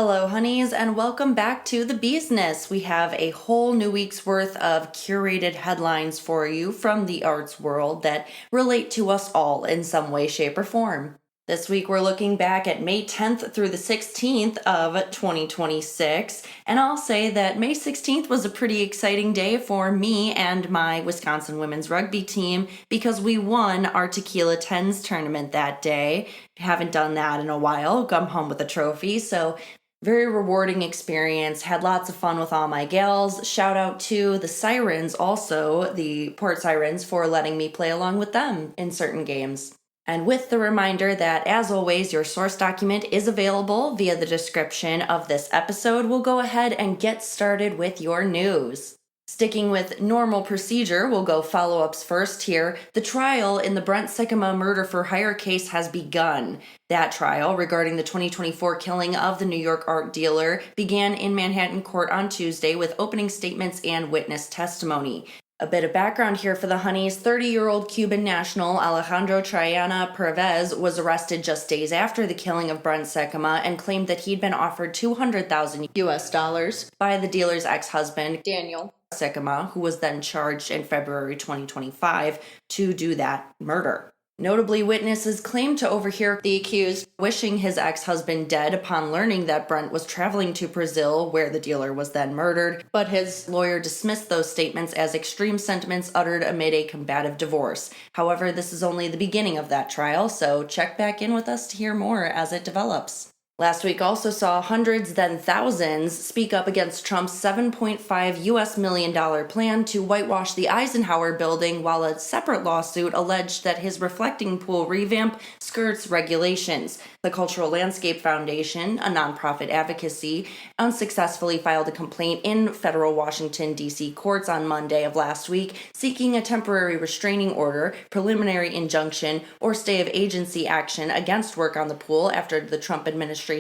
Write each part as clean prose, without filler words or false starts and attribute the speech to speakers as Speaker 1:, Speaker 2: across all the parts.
Speaker 1: Hello, honeys, and welcome back to the Beesness. We have a whole new week's worth of curated headlines for you from the arts world that relate to us all in some way, shape, or form. This week, we're looking back at May 10th through the 16th of 2026, and I'll say that May 16th was a pretty exciting day for me and my Wisconsin women's rugby team because we won our Tequila Tens tournament that day. Haven't done that in a while, come home with a trophy, so very rewarding experience. Had lots of fun with all my gals. Shout out to the Sirens also, the Port Sirens, for letting me play along with them in certain games. And with the reminder that, as always, your source document is available via the description of this episode, we'll go ahead and get started with your news. Sticking with normal procedure, we'll go follow-ups first here. The trial in the Brent Sycamore murder for hire case has begun. That trial, regarding the 2024 killing of the New York art dealer, began in Manhattan court on Tuesday with opening statements and witness testimony. A bit of background here for the honeys. 30-year-old Cuban national Alejandro Triana Perez was arrested just days after the killing of Brent Sycamore and claimed that he'd been offered $200,000 by the dealer's ex-husband, Daniel Sycamore, who was then charged in February 2025 to do that murder. Notably, witnesses claimed to overhear the accused wishing his ex-husband dead upon learning that Brent was traveling to Brazil, where the dealer was then murdered, but his lawyer dismissed those statements as extreme sentiments uttered amid a combative divorce. However, this is only the beginning of that trial, so check back in with us to hear more as it develops. Last week also saw hundreds, then thousands, speak up against Trump's $7.5 million plan to whitewash the Eisenhower building, while a separate lawsuit alleged that his reflecting pool revamp skirts regulations. The Cultural Landscape Foundation, a nonprofit advocacy, unsuccessfully filed a complaint in federal Washington, D.C. courts on Monday of last week, seeking a temporary restraining order, preliminary injunction, or stay of agency action against work on the pool after the Trump administration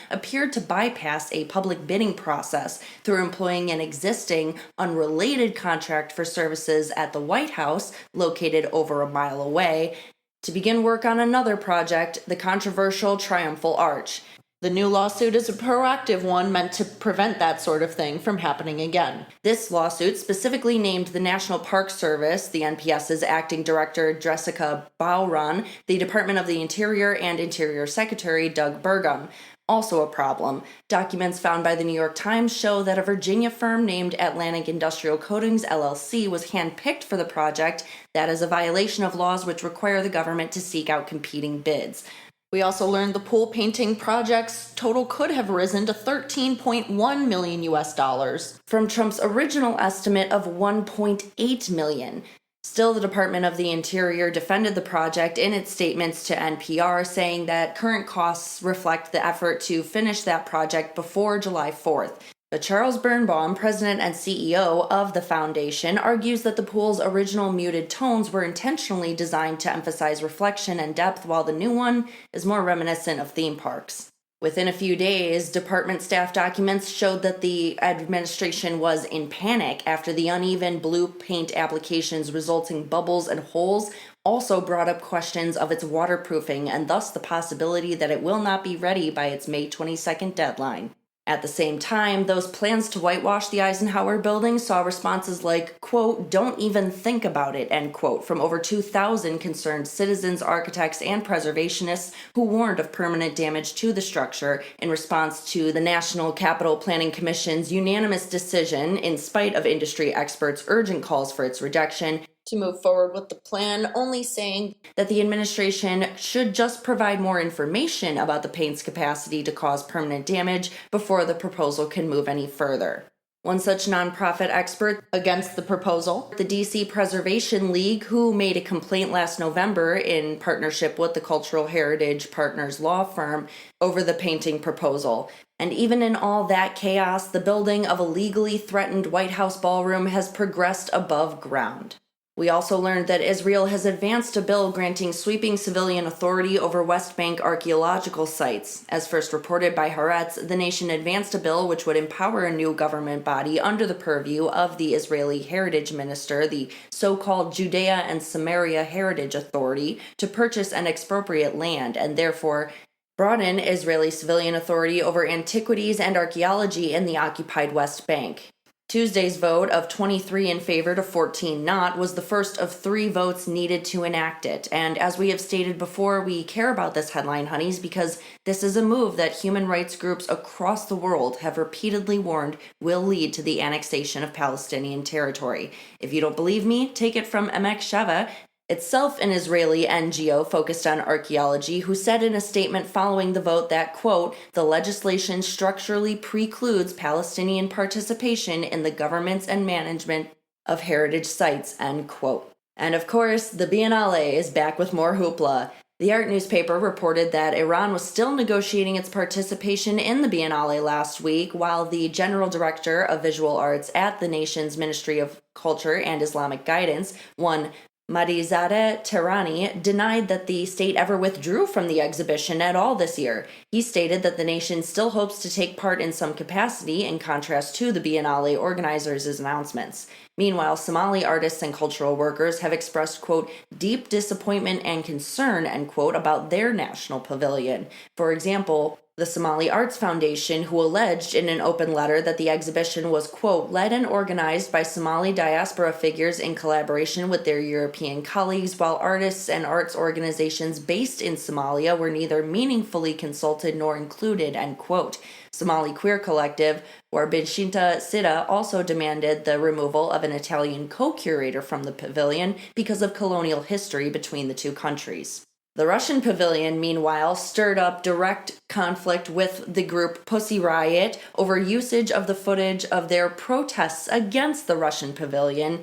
Speaker 1: appeared to bypass a public bidding process through employing an existing, unrelated contract for services at the White House, located over a mile away, to begin work on another project, the controversial Triumphal Arch. The new lawsuit is a proactive one meant to prevent that sort of thing from happening again. This lawsuit specifically named the National Park Service, the NPS's acting director Jessica Bowron, the Department of the Interior, and Interior Secretary Doug Burgum. Also a problem. Documents found by the New York Times show that a Virginia firm named Atlantic Industrial Coatings LLC was handpicked for the project. That is a violation of laws which require the government to seek out competing bids. We also learned the pool painting project's total could have risen to $13.1 million from Trump's original estimate of $1.8 million. Still, the Department of the Interior defended the project in its statements to NPR, saying that current costs reflect the effort to finish that project before July 4th. But Charles Birnbaum, president and CEO of the foundation, argues that the pool's original muted tones were intentionally designed to emphasize reflection and depth, while the new one is more reminiscent of theme parks. Within a few days, department staff documents showed that the administration was in panic after the uneven blue paint applications resulting bubbles and holes also brought up questions of its waterproofing and thus the possibility that it will not be ready by its May 22nd deadline. At the same time, those plans to whitewash the Eisenhower building saw responses like, quote, "don't even think about it," end quote, from over 2,000 concerned citizens, architects, and preservationists who warned of permanent damage to the structure in response to the National Capital Planning Commission's unanimous decision, in spite of industry experts' urgent calls for its rejection, to move forward with the plan, only saying that the administration should just provide more information about the paint's capacity to cause permanent damage before the proposal can move any further. One such nonprofit expert against the proposal, the DC Preservation League, who made a complaint last November in partnership with the Cultural Heritage Partners law firm over the painting proposal. And even in all that chaos, the building of a legally threatened White House ballroom has progressed above ground. We also learned that Israel has advanced a bill granting sweeping civilian authority over West Bank archaeological sites. As first reported by Haaretz, the nation advanced a bill which would empower a new government body under the purview of the Israeli Heritage Minister, the so-called Judea and Samaria Heritage Authority, to purchase and expropriate land and therefore brought in Israeli civilian authority over antiquities and archaeology in the occupied West Bank. Tuesday's vote of 23 in favor to 14 not was the first of 3 votes needed to enact it. And as we have stated before, we care about this headline, honeys, because this is a move that human rights groups across the world have repeatedly warned will lead to the annexation of Palestinian territory. If you don't believe me, take it from Emek Sheva, itself an Israeli NGO focused on archaeology, who said in a statement following the vote that, quote, the legislation structurally precludes Palestinian participation in the governance and management of heritage sites, end quote. And of course, the Biennale is back with more hoopla. The art newspaper reported that Iran was still negotiating its participation in the Biennale last week, while the general director of visual arts at the nation's Ministry of Culture and Islamic Guidance, one Marizadeh Tehrani, denied that the state ever withdrew from the exhibition at all this year. He stated that the nation still hopes to take part in some capacity, in contrast to the Biennale organizers' announcements. Meanwhile, Somali artists and cultural workers have expressed, quote, deep disappointment and concern, end quote, about their national pavilion. For example, the Somali Arts Foundation, who alleged in an open letter that the exhibition was, quote, led and organized by Somali diaspora figures in collaboration with their European colleagues, while artists and arts organizations based in Somalia were neither meaningfully consulted nor included, end quote. Somali Queer Collective, or Binshinta Sida, also demanded the removal of an Italian co-curator from the pavilion because of colonial history between the two countries. The Russian pavilion, meanwhile, stirred up direct conflict with the group Pussy Riot over usage of the footage of their protests against the Russian pavilion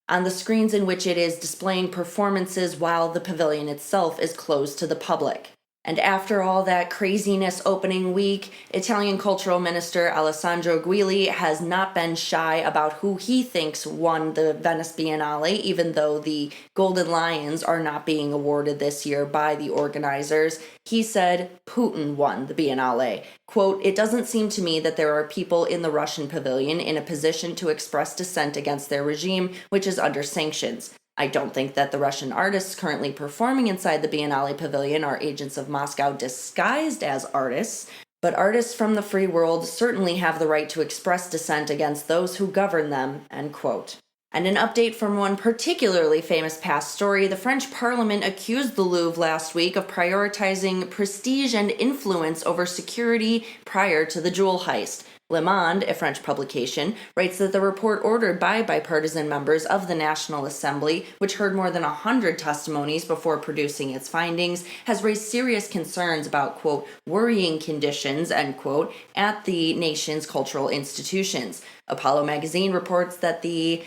Speaker 1: on the screens in which it is displaying performances while the pavilion itself is closed to the public. And after all that craziness opening week, Italian Cultural Minister Alessandro Guili has not been shy about who he thinks won the Venice Biennale, even though the Golden Lions are not being awarded this year by the organizers. He said Putin won the Biennale. Quote, it doesn't seem to me that there are people in the Russian pavilion in a position to express dissent against their regime, which is under sanctions. I don't think that the Russian artists currently performing inside the Biennale Pavilion are agents of Moscow disguised as artists, but artists from the free world certainly have the right to express dissent against those who govern them, end quote. And an update from one particularly famous past story, the French Parliament accused the Louvre last week of prioritizing prestige and influence over security prior to the jewel heist. Le Monde, a French publication, writes that the report ordered by bipartisan members of the National Assembly, which heard more than 100 testimonies before producing its findings, has raised serious concerns about, quote, worrying conditions, end quote, at the nation's cultural institutions. Apollo magazine reports that the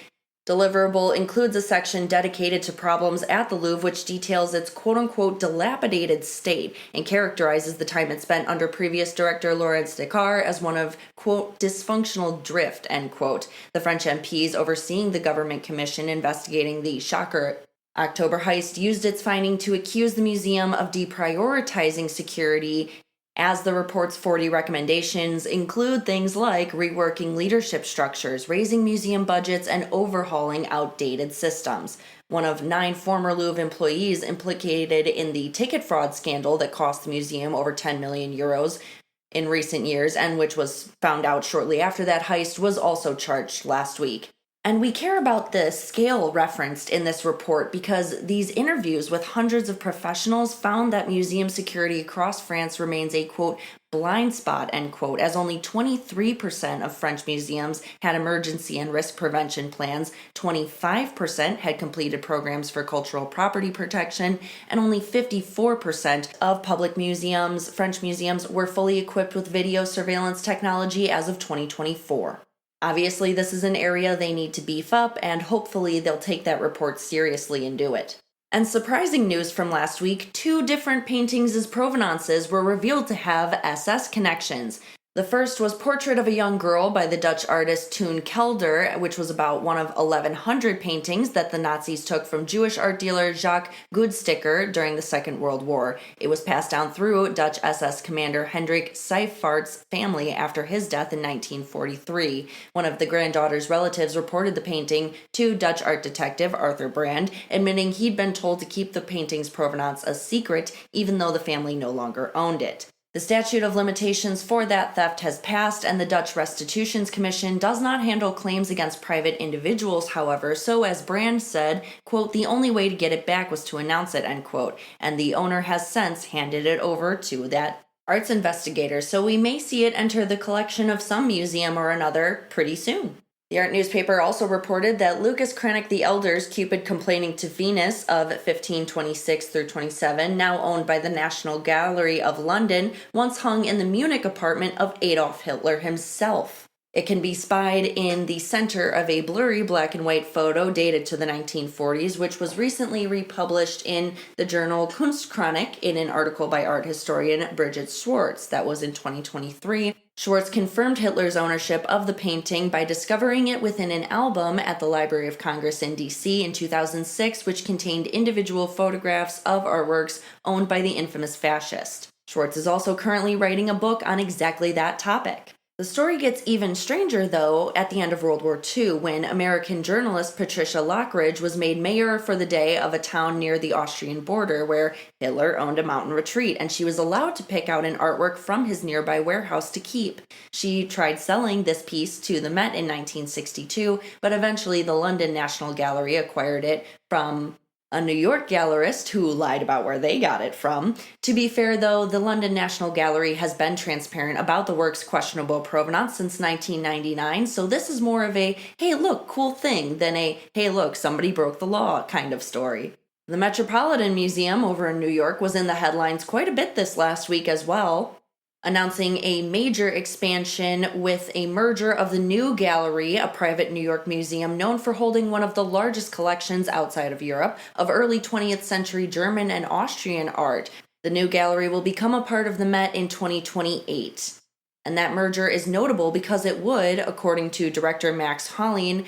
Speaker 1: deliverable includes a section dedicated to problems at the Louvre, which details its quote-unquote dilapidated state and characterizes the time it spent under previous director Laurence Descartes as one of, quote, dysfunctional drift, end quote. The French MPs overseeing the government commission investigating the shocker October heist used its finding to accuse the museum of deprioritizing security, as the report's 40 recommendations include things like reworking leadership structures, raising museum budgets, and overhauling outdated systems. One of 9 former Louvre employees implicated in the ticket fraud scandal that cost the museum over 10 million euros in recent years, and which was found out shortly after that heist, was also charged last week. And we care about the scale referenced in this report because these interviews with hundreds of professionals found that museum security across France remains a, quote, blind spot, end quote, as only 23% of French museums had emergency and risk prevention plans, 25% had completed programs for cultural property protection, and only 54% of public museums, French museums, were fully equipped with video surveillance technology as of 2024. Obviously, this is an area they need to beef up, and hopefully they'll take that report seriously and do it. And surprising news from last week, 2 different paintings as provenances were revealed to have SS connections. The first was Portrait of a Young Girl by the Dutch artist Toon Kelder, which was about one of 1,100 paintings that the Nazis took from Jewish art dealer Jacques Goodsticker during the Second World War. It was passed down through Dutch SS commander Hendrik Seyfart's family after his death in 1943. One of the granddaughter's relatives reported the painting to Dutch art detective Arthur Brand, admitting he'd been told to keep the painting's provenance a secret even though the family no longer owned it. The statute of limitations for that theft has passed, and the Dutch Restitutions Commission does not handle claims against private individuals, however, so as Brand said, quote, the only way to get it back was to announce it, end quote, and the owner has since handed it over to that arts investigator, so we may see it enter the collection of some museum or another pretty soon. The art newspaper also reported that Lucas Cranach the Elder's Cupid Complaining to Venus of 1526 through 27, now owned by the National Gallery of London, once hung in the Munich apartment of Adolf Hitler himself. It can be spied in the center of a blurry black and white photo dated to the 1940s, which was recently republished in the journal Kunstchronik in an article by art historian Bridget Schwartz. That was in 2023. Schwartz confirmed Hitler's ownership of the painting by discovering it within an album at the Library of Congress in D.C. in 2006, which contained individual photographs of artworks owned by the infamous fascist. Schwartz is also currently writing a book on exactly that topic. The story gets even stranger, though, at the end of World War II, when American journalist Patricia Lockridge was made mayor for the day of a town near the Austrian border where Hitler owned a mountain retreat, and she was allowed to pick out an artwork from his nearby warehouse to keep. She tried selling this piece to the Met in 1962, but eventually the London National Gallery acquired it from a New York gallerist who lied about where they got it from. To be fair, though, the London National Gallery has been transparent about the work's questionable provenance since 1999, so this is more of a, hey look, cool thing, than a, hey look, somebody broke the law kind of story. The Metropolitan Museum over in New York was in the headlines quite a bit this last week as well, announcing a major expansion with a merger of the Neue Gallery, a private New York museum known for holding one of the largest collections outside of Europe of early 20th century German and Austrian art. The Neue Gallery will become a part of the Met in 2028. And that merger is notable because it would, according to director Max Hollein,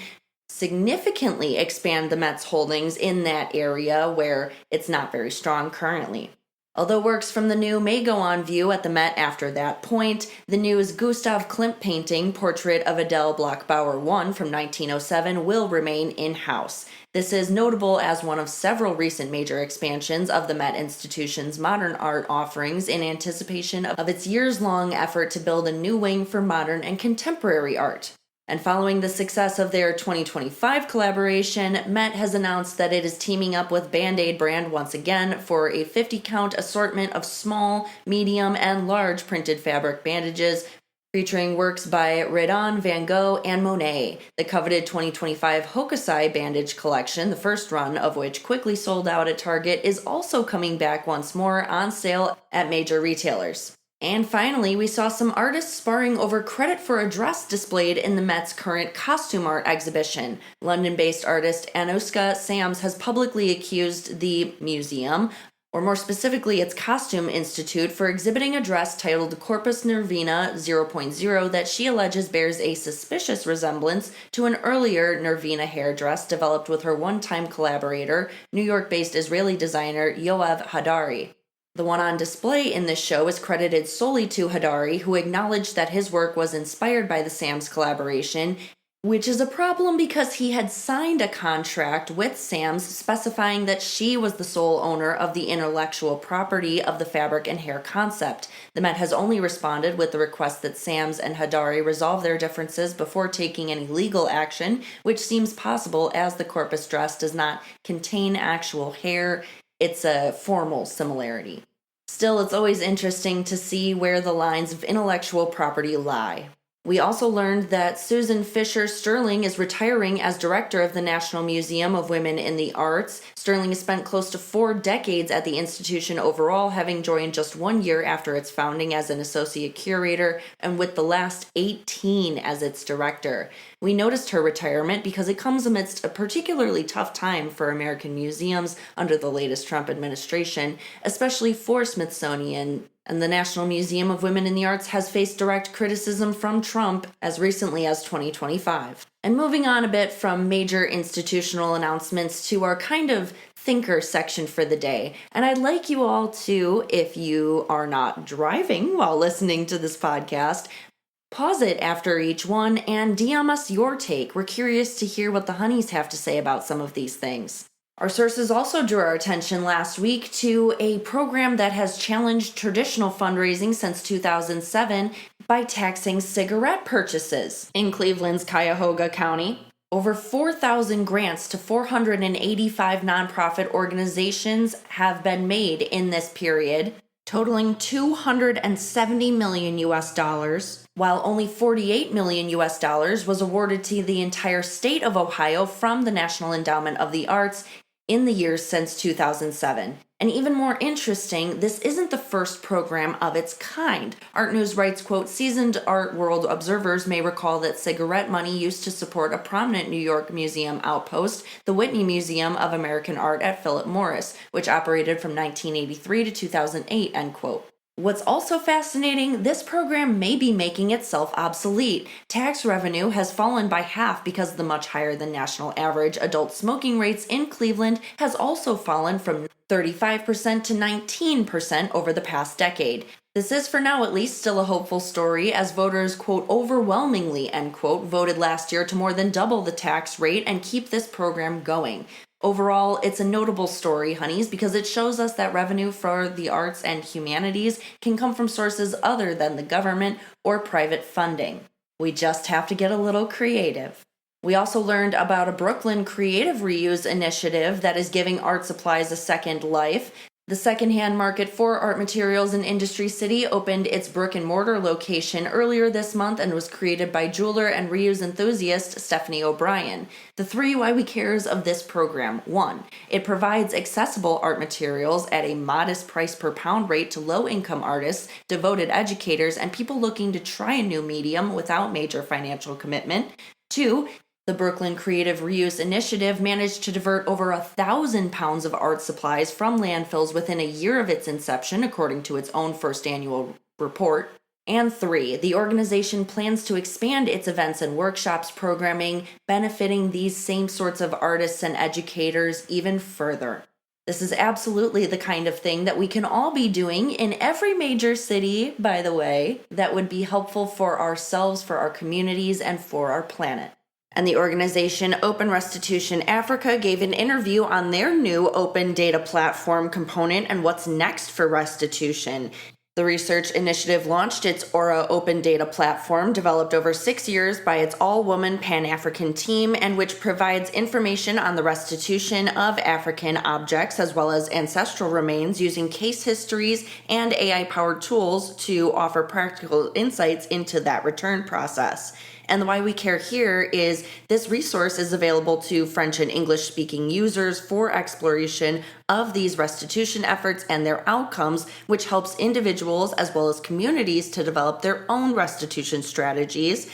Speaker 1: significantly expand the Met's holdings in that area where it's not very strong currently. Although works from the Neue may go on view at the Met after that point, the Neue's Gustav Klimt painting, Portrait of Adele Bloch-Bauer I from 1907, will remain in-house. This is notable as one of several recent major expansions of the Met Institution's modern art offerings in anticipation of its years-long effort to build a new wing for modern and contemporary art. And following the success of their 2025 collaboration, Met has announced that it is teaming up with Band-Aid brand once again for a 50-count assortment of small, medium, and large printed fabric bandages featuring works by Rodin, Van Gogh, and Monet. The coveted 2025 Hokusai bandage collection, the first run of which quickly sold out at Target, is also coming back once more on sale at major retailers. And finally, we saw some artists sparring over credit for a dress displayed in the Met's current costume art exhibition. London-based artist Anushka Sams has publicly accused the museum, or more specifically its Costume Institute, for exhibiting a dress titled Corpus Nervina 0.0 that she alleges bears a suspicious resemblance to an earlier Nervina hair dress developed with her one-time collaborator, New York-based Israeli designer Yoav Hadari. The one on display in this show is credited solely to Hadari, who acknowledged that his work was inspired by the Sams collaboration, which is a problem because he had signed a contract with Sams specifying that she was the sole owner of the intellectual property of the fabric and hair concept. The Met has only responded with the request that Sams and Hadari resolve their differences before taking any legal action, which seems possible as the corpus dress does not contain actual hair. It's a formal similarity. Still, it's always interesting to see where the lines of intellectual property lie. We also learned that Susan Fisher Sterling is retiring as director of the National Museum of Women in the Arts. Sterling has spent close to 4 decades at the institution overall, having joined just 1 year after its founding as an associate curator, and with the last 18 as its director. We noticed her retirement because it comes amidst a particularly tough time for American museums under the latest Trump administration, especially for Smithsonian. And the National Museum of Women in the Arts has faced direct criticism from Trump as recently as 2025. And moving on a bit from major institutional announcements to our kind of thinker section for the day. And I'd like you all to, if you are not driving while listening to this podcast, pause it after each one and DM us your take. We're curious to hear what the honeys have to say about some of these things. Our sources also drew our attention last week to a program that has challenged traditional fundraising since 2007 by taxing cigarette purchases. In Cleveland's Cuyahoga County, over 4,000 grants to 485 nonprofit organizations have been made in this period, totaling 270 million US dollars, while only 48 million US dollars was awarded to the entire state of Ohio from the National Endowment of the Arts in the years since 2007. And even more interesting, this isn't the first program of its kind. Art News writes, quote, seasoned art world observers may recall that cigarette money used to support a prominent New York museum outpost, the Whitney Museum of American Art at Philip Morris, which operated from 1983 to 2008, end quote. What's also fascinating, this program may be making itself obsolete. Tax revenue has fallen by half because the much higher than national average adult smoking rates in Cleveland has also fallen from 35% to 19% over the past decade. This is, for now at least, still a hopeful story, as voters, quote, overwhelmingly, end quote, voted last year to more than double the tax rate and keep this program going. Overall, it's a notable story, honeys, because it shows us that revenue for the arts and humanities can come from sources other than the government or private funding. We just have to get a little creative. We also learned about a Brooklyn creative reuse initiative that is giving art supplies a second life. The secondhand market for art materials in Industry City opened its brick-and-mortar location earlier this month and was created by jeweler and reuse enthusiast Stephanie O'Brien. The three why we cares of this program: 1. It provides accessible art materials at a modest price per pound rate to low-income artists, devoted educators, and people looking to try a new medium without major financial commitment. 2. The Brooklyn Creative Reuse Initiative managed to divert over 1,000 pounds of art supplies from landfills within a year of its inception, according to its own first annual report. And 3, the organization plans to expand its events and workshops programming, benefiting these same sorts of artists and educators even further. This is absolutely the kind of thing that we can all be doing in every major city, by the way, that would be helpful for ourselves, for our communities, and for our planet. And the organization Open Restitution Africa gave an interview on their new open data platform component and what's next for restitution. The research initiative launched its Aura Open Data Platform, developed over 6 years by its all-woman Pan-African team, and which provides information on the restitution of African objects as well as ancestral remains using case histories and AI-powered tools to offer practical insights into that return process. And the why we care here is this resource is available to French and English speaking users for exploration of these restitution efforts and their outcomes, which helps individuals as well as communities to develop their own restitution strategies.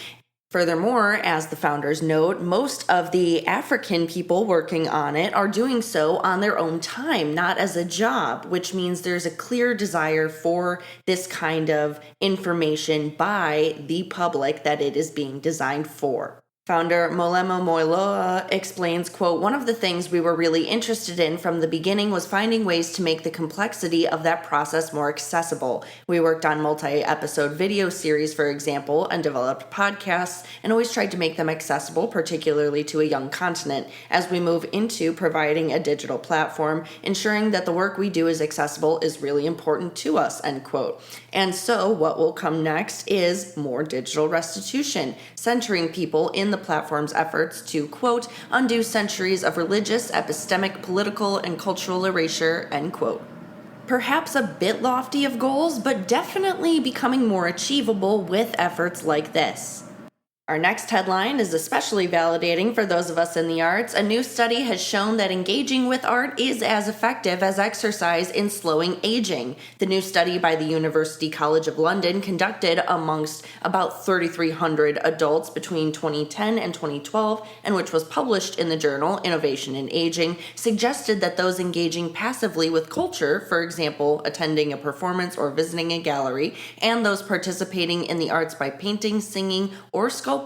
Speaker 1: Furthermore, as the founders note, most of the African people working on it are doing so on their own time, not as a job, which means there's a clear desire for this kind of information by the public that it is being designed for. Founder Molemo Moiloa explains, quote, one of the things we were really interested in from the beginning was finding ways to make the complexity of that process more accessible. We worked on multi-episode video series, for example, and developed podcasts, and always tried to make them accessible, particularly to a young continent. As we move into providing a digital platform, ensuring that the work we do is accessible is really important to us, end quote. And so what will come next is more digital restitution, centering people in the platform's efforts to, quote, undo centuries of religious, epistemic, political, and cultural erasure, end quote. Perhaps a bit lofty of goals, but definitely becoming more achievable with efforts like this. Our next headline is especially validating for those of us in the arts. A new study has shown that engaging with art is as effective as exercise in slowing aging. The new study by the University College of London, conducted amongst about 3,300 adults between 2010 and 2012, and which was published in the journal Innovation in Aging, suggested that those engaging passively with culture, for example, attending a performance or visiting a gallery, and those participating in the arts by painting, singing, or sculpting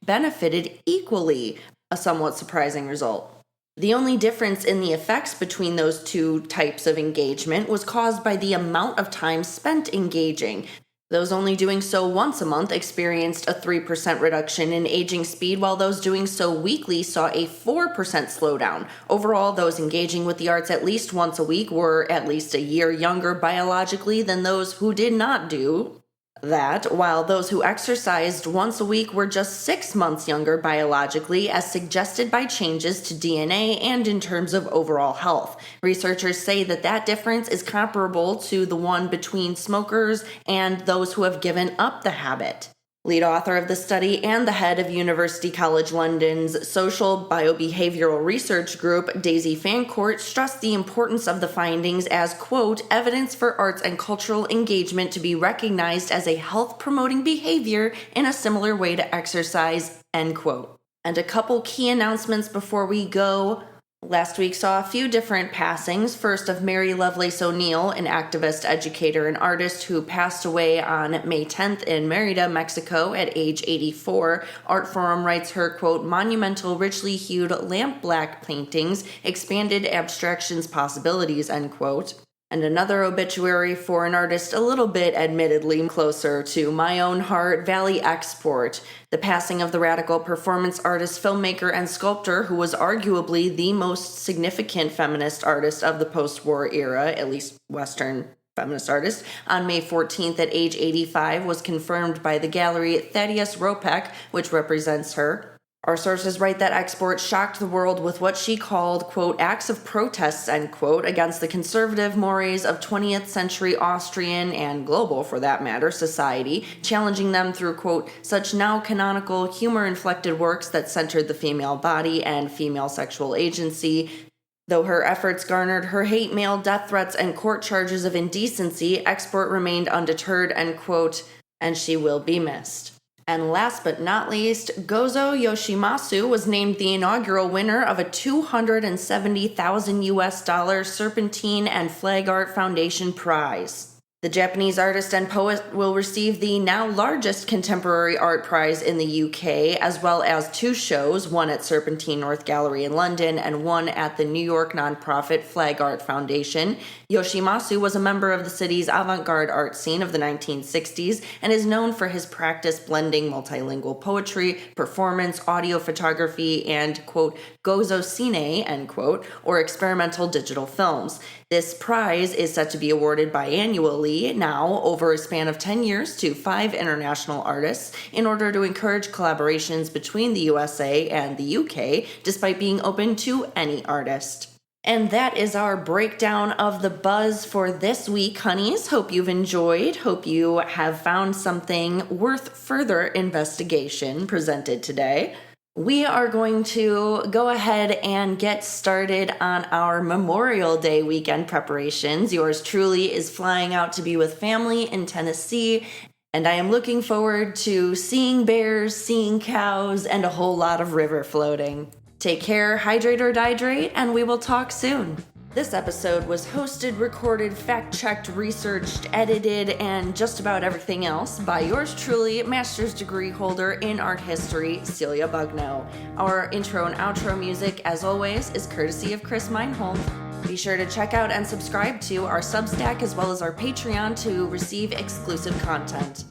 Speaker 1: benefited equally, a somewhat surprising result. The only difference in the effects between those two types of engagement was caused by the amount of time spent engaging. Those only doing so once a month experienced a 3% reduction in aging speed, while those doing so weekly saw a 4% slowdown. Overall, those engaging with the arts at least once a week were at least a year younger biologically than those who did not do that, while those who exercised once a week were just 6 months younger biologically, as suggested by changes to DNA and in terms of overall health. Researchers say that difference is comparable to the one between smokers and those who have given up the habit. Lead author of the study and the head of University College London's Social Biobehavioral Research Group, Daisy Fancourt, stressed the importance of the findings as, quote, evidence for arts and cultural engagement to be recognized as a health-promoting behavior in a similar way to exercise, end quote. And a couple key announcements before we go. Last week saw a few different passings. First, of Mary Lovelace O'Neill, an activist, educator, and artist who passed away on May 10th in Mérida, Mexico at age 84. Art Forum writes her, quote, monumental, richly hued lamp-black paintings expanded abstraction's possibilities, end quote. And another obituary for an artist a little bit admittedly closer to my own heart, Valley Export, the passing of the radical performance artist, filmmaker, and sculptor who was arguably the most significant feminist artist of the post-war era, at least Western feminist artist, on May 14th at age 85, was confirmed by the gallery Thaddeus Ropek, which represents her. Our sources write that Export shocked the world with what she called, quote, acts of protests, end quote, against the conservative mores of 20th century Austrian and global, for that matter, society, challenging them through, quote, such now canonical, humor-inflected works that centered the female body and female sexual agency. Though her efforts garnered her hate mail, death threats, and court charges of indecency, Export remained undeterred, end quote, and she will be missed. And last but not least, Gozo Yoshimasu was named the inaugural winner of a $270,000 US Serpentine and Flag Art Foundation Prize. The Japanese artist and poet will receive the now largest contemporary art prize in the UK, as well as 2 shows, one at Serpentine North Gallery in London and one at the New York nonprofit Flag Art Foundation. Yoshimasu was a member of the city's avant-garde art scene of the 1960s and is known for his practice blending multilingual poetry, performance, audio photography, and, quote, gozo cine, end quote, or experimental digital films. This prize is set to be awarded biannually now over a span of 10 years to 5 international artists in order to encourage collaborations between the USA and the UK, despite being open to any artist. And that is our breakdown of the buzz for this week, honeys. Hope you've enjoyed. Hope you have found something worth further investigation presented today. We are going to go ahead and get started on our Memorial Day weekend preparations. Yours truly is flying out to be with family in Tennessee, and I am looking forward to seeing bears, seeing cows, and a whole lot of river floating. Take care, hydrate or dihydrate, and we will talk soon. This episode was hosted, recorded, fact-checked, researched, edited, and just about everything else by yours truly, master's degree holder in art history, Celia Bugno. Our intro and outro music, as always, is courtesy of Chris Meinholm. Be sure to check out and subscribe to our Substack as well as our Patreon to receive exclusive content.